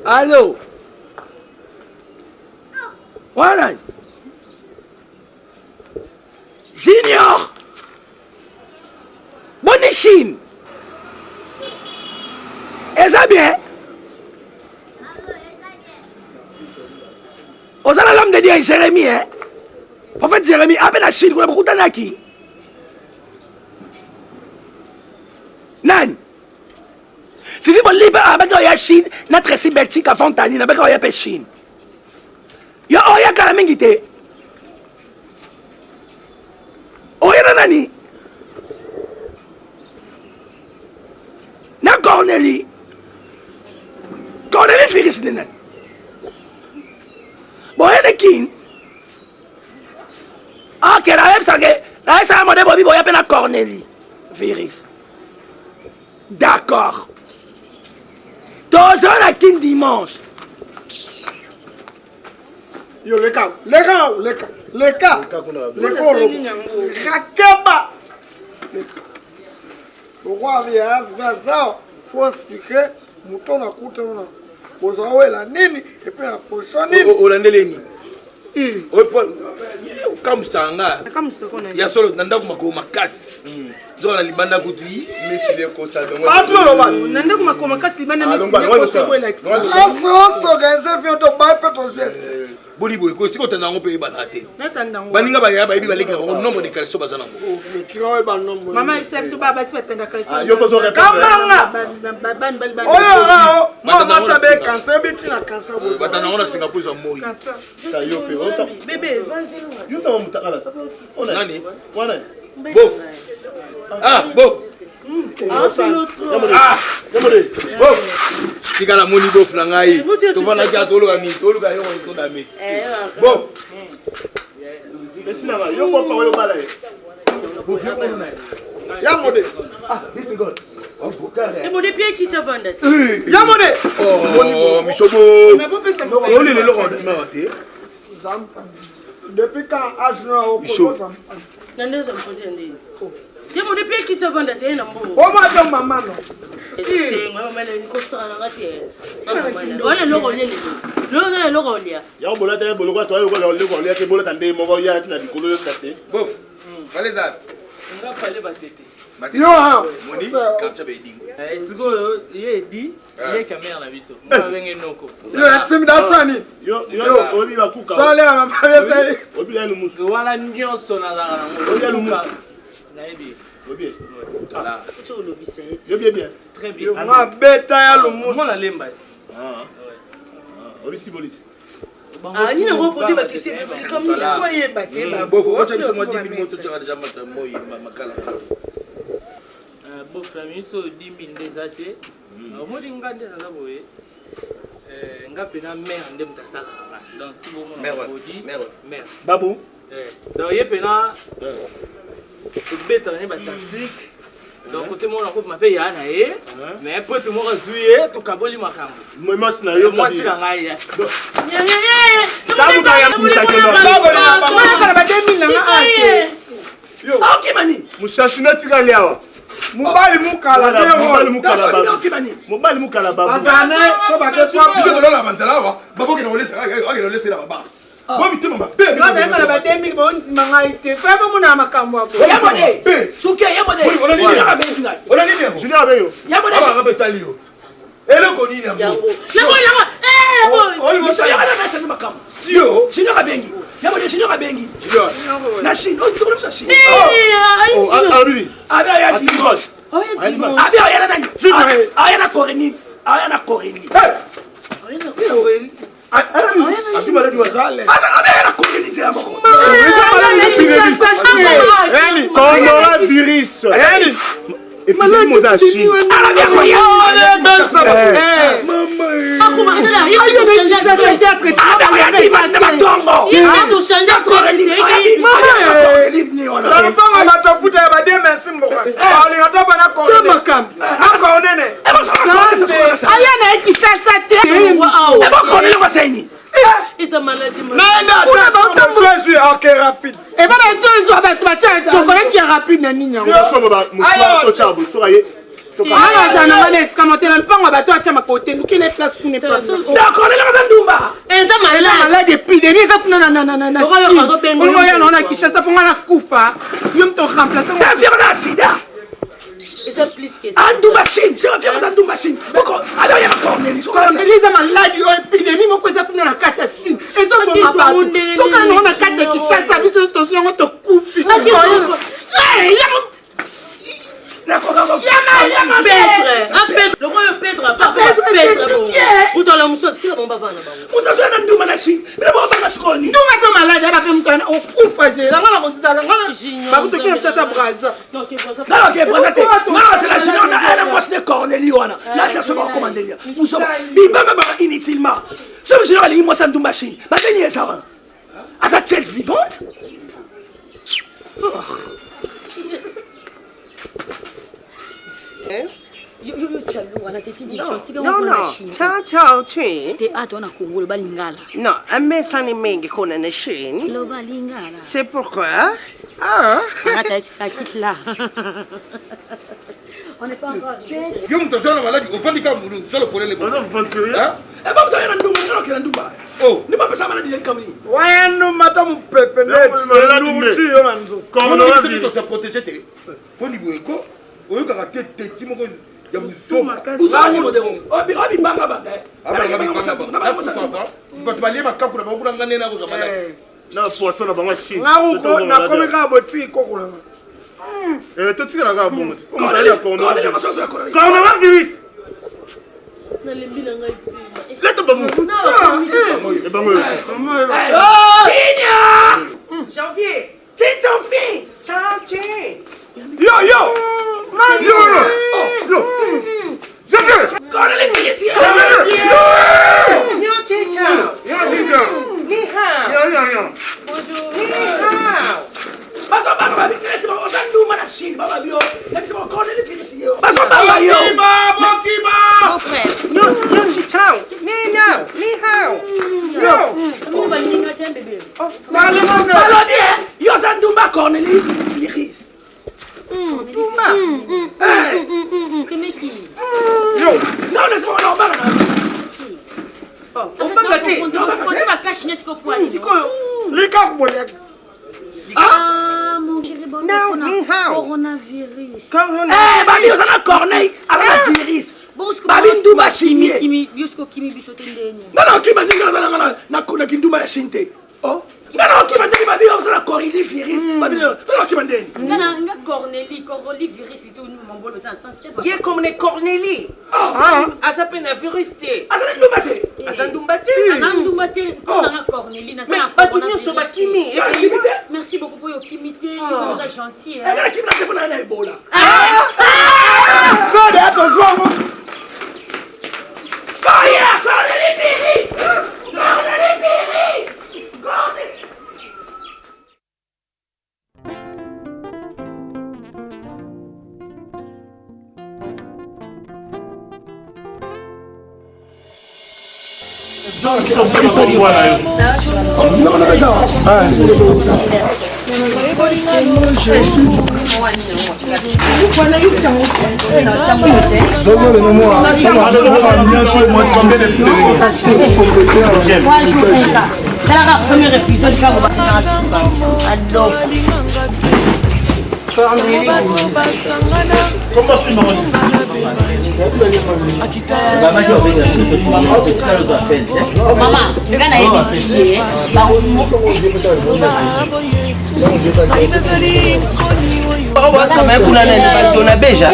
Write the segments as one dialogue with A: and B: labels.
A: Allô? Voilà. Junior! Bonne Chine! Est-ce bien? Aux l'homme de Dieu, Jérémie, hein? En fait, Jérémie, à peine la Chine, vous avez beaucoup d'anaki. Nan! Fifi bon libre avec la Chine, notre si Belgique à Fontani, avec la Chine. Yo oya kala mingite. Oya nani? Na Cornélie. Cornélie Firis nene. Bon ya de kin. Ah que la ça mode bobi boya pena Cornélie Firis. D'accord. Tous la kin dimanche.
B: Yo le cas. Pourquoi vient ça? Faut expliquer mouton à couteau là. Pour ça la nini et puis la position nini.
A: O la neleni. Comme ça nga. Ya solo nanda ko makasi. Nzoka na libanda kutu yi.
C: Mais si les causes de moi.
B: Pas trop le bas.
D: Nanda ko makasi libanda mais
B: si
A: Boli boy ko siko tanda ngo pe banate. Baninga ba ya ba bi baleka ko nombre de calcio bazana ngo.
B: Tiro ba nombre.
D: Mama ibisa so baba si batenda calcio.
C: Yo pas répéter.
B: Kamanga.
D: Oh,
B: mama sabe cancer biti na cancer.
A: Batana ngo na Singapore za moi.
C: Ta yo pe ota.
D: Bébé,
C: Yo ta mutakala.
A: Nani?
C: Wana.
A: Bof. Ah, bof.
D: Ah,
A: bof. Tika moni bof na ngai. To vana ja tolo ga mi, tolo ga yo to da mit. Bof.
C: Etina yo ko fa yo bala.
A: Bof yo ko na.
B: Ya mode.
A: Ah, this is good. Oh, bokare.
D: et mon pied qui te vendait.
B: Ya mode.
A: Oh, Michobo.
D: Mais pas ça.
A: Yo le lo ko de ma te.
B: Depuis quand Ajna au Kosovo.
D: Nanda ça me pose ndini. Et mon pied qui te vendait et nambo.
B: Oh ma dame maman non.
D: C'est moi maman ni ko sa na ngati. Wala logo lele. Logo lia.
C: Ya bola ta bolo ko to yo ko le ko le ke bola tande mo ko ya tina dikolo yo kase.
A: Bof. Fallait ça.
E: Nga pale batete.
B: Yo ha.
A: Moni kapcha be dingo.
E: Siko ye di ye kamera na biso. Ba wenge noko.
B: Yo intimidation.
C: Yo obi ba kuka.
B: Sale mama yesa.
C: Obi la lu musu.
E: Wala nyonso na la na
C: Obi la lu musu.
E: na ebi.
C: Obi.
A: Voilà.
D: Tu le bisset.
C: Yo bien.
E: Très bien.
B: Ma beta ya lu musu.
E: Mona lembati.
C: Obi si bolisi.
D: Ah, ni ngo poser ba question comme il faut y baquer ba.
A: Bof, o cha biso mo 10 000 moto tshaka déjà mata moi makala.
E: Bo famille so 10 000 déjà te. Mo di ngande na boye. Nga pena mère ndem ta sala. Donc si vous mo mère.
C: Babu.
E: Donc ye pena beta ni ba tactique. Donc côté mon ko ma fait ya na ye. Mais pote mo razuye to kaboli makambo.
C: Moi mas na yo
E: moi si na ngai ya.
D: Yeah.
A: Ok, mani.
C: Mushashuna tikali awa.
B: Mobali mukala
C: Mobali mukala babu.
B: Avane so ba ke
F: Parce que dans la manzala wa, babo qui nous laisse la baba. Moi mi tema mabe.
B: Non, na ba 2000 ba on timanga ite. Fa ba muna makambo ako.
A: Yamone. Chuke yamone.
F: On a dit
C: Junior abeyo.
A: Yamone.
F: Ah, va betali yo. Et le koni ni yango.
A: Tio, Junior Abengi. Yamone Junior Abengi. Na Chine, on dit ça Chine.
C: Oh, Albi.
A: Abi ya dimanche. Abi ya nani? Aya na Coreni. Aya na Coreni.
F: Asi mala di wazale.
A: Asa aya na Coreni tena moko.
C: Coronavirus. Et puis nous en Chine.
D: It's a maladie.
B: Ok, rapide. Et bien, les autres, tu chocolat qui est rapide, Nani.
D: C'est plus que ça.
A: Andou machine, c'est un fier d'Andou machine. Pourquoi? Alors il y a encore des choses.
B: Cornélisa maladi o épidémie moko eza kuna na kati ya Chine. Eza ngoma bato. Soka no na kati ya Kinshasa biso tozo ngo to kufi.
G: Ciao, c'è?
H: Te atona Congo lo balingala.
G: No, a me sanno in mente con una scena.
H: Lo balingala.
G: C'est pourquoi? Ah.
H: Arrête avec ça, quitte là. On n'est pas encore.
F: Yo mtu sana maladi ufandi kama mulu solo pole le.
C: On a venturé.
A: Eh ba mtu yana nduma ngalo kila nduma. Oh, ni ba pesa maladi ile kama ni.
B: Wayanu mata mupepe ne. Nduti yo nanzo.
F: Comment on se protéger te? Poni boeko. Oyo kaka te timo ko ya musoma.
A: Usawo modelo. Obi banga banga.
F: Quand tu vas lire ma kakuna ba kuna ngane na ko zamana.
C: Na poisson na bango Chine.
B: Ngaruko na komeka boti kokula.
C: Toi tu la bon.
A: Coronavirus.
C: Let up babu. Et bango.
G: Janvier.
A: Janvier.
G: Ciao, c'è?
B: Yo.
A: Janvier. Coronavirus.
G: Yo, ciao. Ni hao.
D: Bonjour.
G: Ni hao.
A: Baba baba bikresi ba osandu mana Chine baba bio. Nabisi ba coronavirus yo. Baba baba yo.
D: Mon frère.
G: Yo, ciao. Ni hao.
D: Comment va l'ingénieur bébé?
A: Alors dis, yo sandu ma coronavirus.
D: C'est mes qui?
A: Non, laisse-moi normal.
D: On va gâter. On va cacher ce qu'on peut.
B: Lika kubolia.
D: Ah, mon chéri, bon.
G: Non, ni hao.
D: Coronavirus.
A: Eh, babi yo sana corneille avec virus. Babi nduma chimie.
D: Kimi, biosco kimi bisote ndeni.
A: Non, qui m'a dit na kuna kinduma la chinte. Oh. Non, qui m'a dit babi yo sana coronavirus. Babi non, qui m'a dit.
D: Nga coronavirus et tout mon bon ça c'était pas.
G: Ye comme les Cornélie. A s'appelle un virus te.
A: Asana nduma te.
G: Asandumbate.
D: Anandumbate na Cornélie na
G: Mais
D: ça.
G: pas tout bien sur ma kimi.
D: Merci beaucoup pour your kimité, vous êtes gentil.
A: Eh, la qui m'a dit pour na Ebola.
B: So de ato zwa mo.
A: Fire, coronavirus. Coronavirus.
C: John,
D: Mama, ngana yebisi
G: beja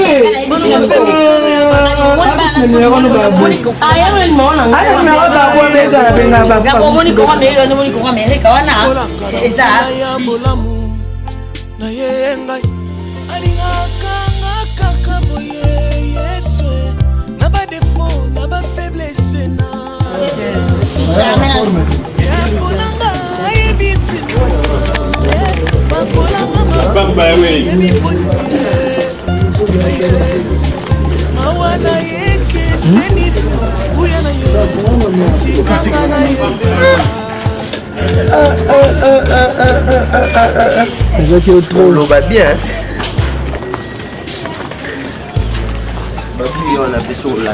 G: on va bien. On a fait sur la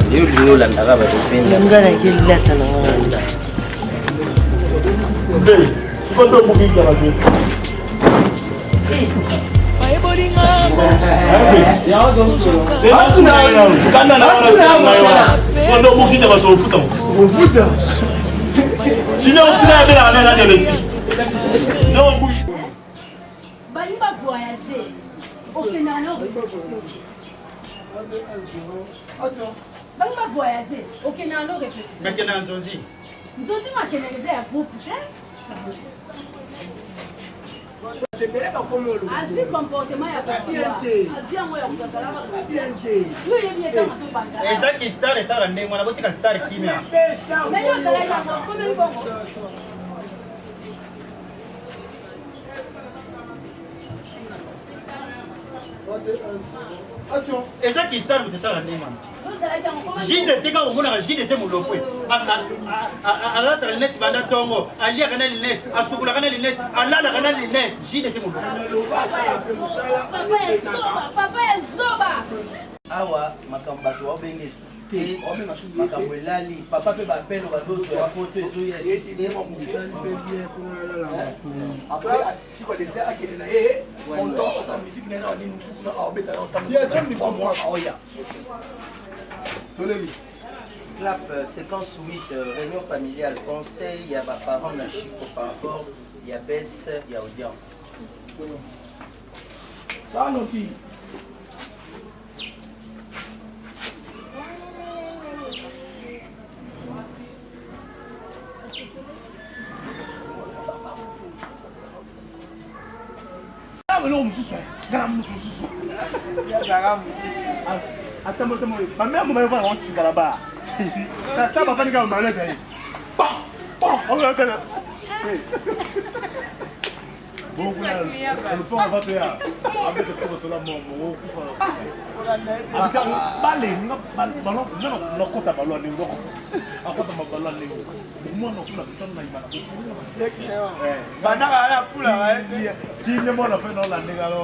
I: voyager. Ok, n'a pas réfléchi.
C: Mais qu'est-ce qu'on dit?
I: Nous avons dit que nous avons groupe. Asi comportement ya
C: ezaki star esala ndenge wana botika star kimia ezaki star botesala ndenge wana jide te kaka omonaka jide te molopwe alataka linete banda ntongo aliaka na linete asukulaka na linete alalaka na linete jide te molopwe
G: awa makambo bato babenge esusu te makambo elali papa mpe bapelo badoso ya poto ezoya Clap, séquence 8, réunion familiale, conseil, il y a ma parent, la chiffre par rapport, il y a baisse, il y a audience.
C: Attends, ma mère m'a dit qu'on s'y là-bas. T'as pas fait comme malaise. On va faire. Bon, le pont va faire. Avec ce que cela mon avec balé, ballon, non, compte à ballon de l'eau. À quoi ma ballon de l'eau. Moi non plus la personne n'a pas. Banana la poule hein. Qui ne m'a fait dans la négalo.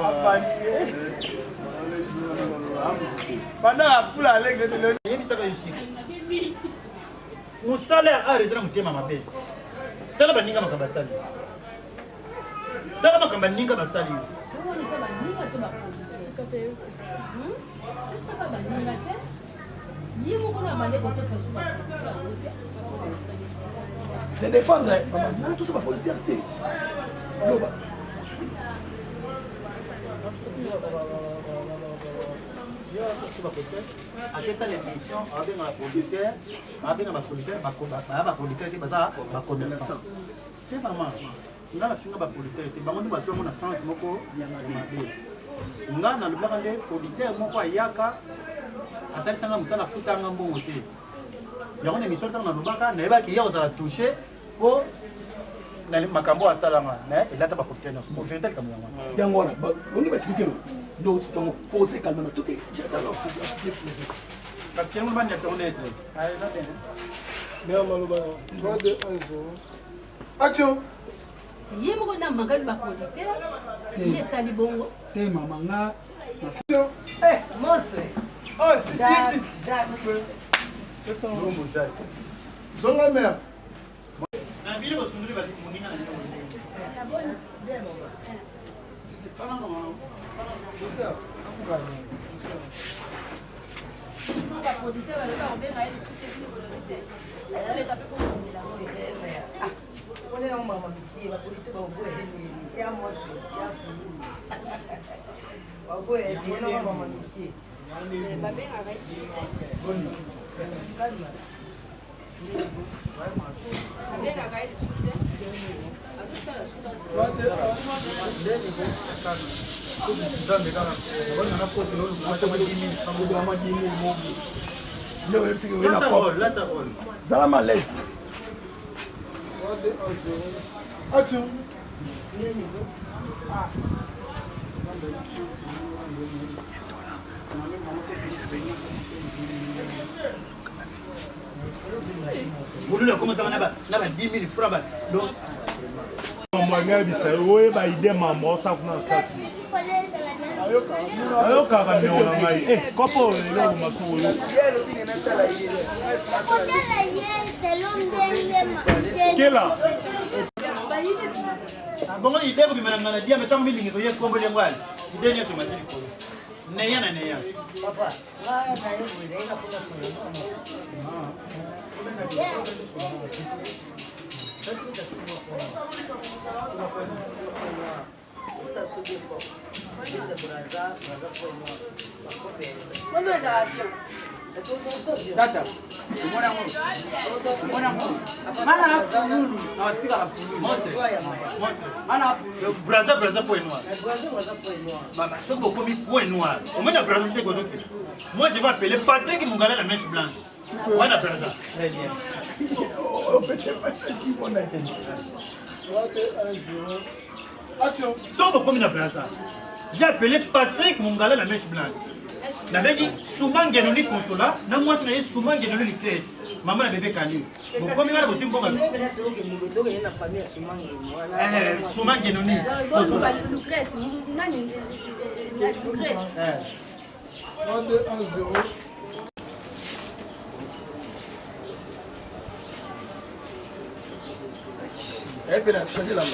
C: Banana poule avec de l'eau. Il y a ici. Mon salaire a raison de ma paix. Tala baninga makabasali. Tala makambaninga basali.
A: C'est défendre, maman, tout ça va pour liberté.
C: Après ça, l'émission, avec un producteur, qui est un commerçant. C'est maman. On a fini par producteur. On a besoin de sens. On a le plan de producteur. On a yaka. À cette salle, on a foutu un bon côté. Il y a une émission dans le bac. On a qui a touché pour makambo à salama. Et là, tu vas producteur. On fait tel comme ça.
A: Bien voilà. On va expliquer. Nous sommes posés calmement. Tout est.
C: Parce que nous avons dit qu'on est.
B: Bien, Maloba. 3, 2, 1, 0. Action.
I: Ye moko na mangali ba producteur. Ni sali bongo.
J: Te mama nga.
B: Action.
G: Monstre.
B: Oh, titi. C'est ça. Zonga mère.
G: Na vile basunguli bali muninga na nini.
B: Action.
F: Moulou comment ça va là-bas 10 000 francs là. Donc
C: Mwanya bisa oye ba ide mama sa kuna kasi. Ayo kaka ni ona ngai. Kopo lelo matu oyo. Kela.
F: Bongo ide ko bimana na dia metango milingi ko ye kombo le ngwali. Ide nyo soma tili ko. Neya na neya.
G: Papa, na yo ile ina kuna
J: Tata, mwana mulu. Mana pululu na watika la pululu. Mana pululu.
F: Braza point noir. Maman, ce qu'on commis point noir. Au moins la braza c'était quoi? Moi je vais appeler Patrick Mungala la mèche blanche. Voilà braza.
G: Très bien.
C: On peut pas ça qui bon attendre.
B: Action.
F: Ce qu'on commis la braza. J'ai appelé Patrick Mungala la mèche blanche. La mère dit souvent Genoli consola, non moi c'est souvent Genoli Lucrèce. Maman la bébé Kali. Bon comme il va aussi bon. Souvent Genoli consola.
I: Lucrèce, nani Lucrèce.
B: 3, 2, 1, 0.
A: Elle peut changer la main.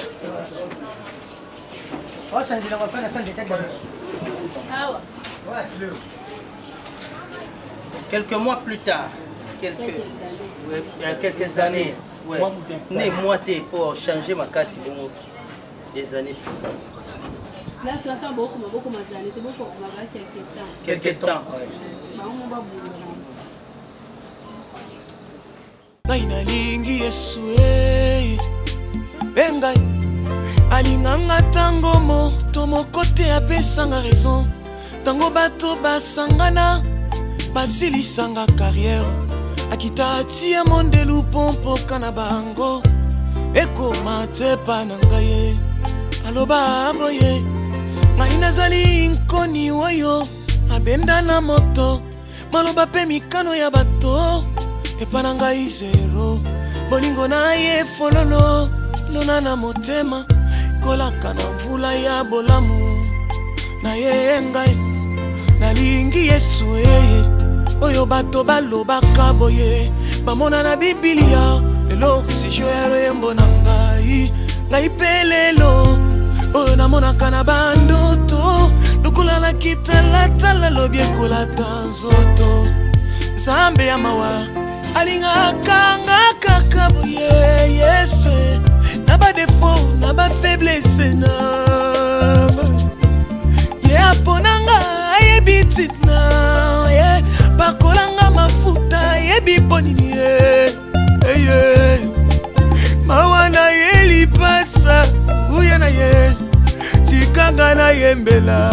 G: Oh, changer la main, ça j'étais d'accord.
I: Ah ouais.
G: Quelques mois plus tard, quelques années, ouais, moi pour changer ma casse des années plus tard.
I: Là, sur attend beaucoup d'années, beaucoup
G: quelques temps.
K: Nalingi Yesu bengai alinganga tango moto mokote apesanga raison tango bato basangana basilisanga carrière akita atia mondelu pompoka na bango ekoma te pa na ngai aloba boye ngai nazali nkoni oyo abenda na moto maloba pe mikano ya bato epa na ngai zero bolingo na ye fololo lona na motema kolaka na mvula ya bolamu na ye ngai nalingi Yesu oyo bato balobaka boye bamona na Biblia lelo sijo ya rembo na ngai pe lelo oyo namonaka na bandoto lokola na kitalatala lobi ekolata nzoto Nzambe ya mawa alingaka nga kaka boye Yesu na ba défaut na ba faiblesse na ye aponanga ayebi titna ye bakolanga mafuta yebi bonini ye mawana ye lipasa nguya na ye tikanga na yembela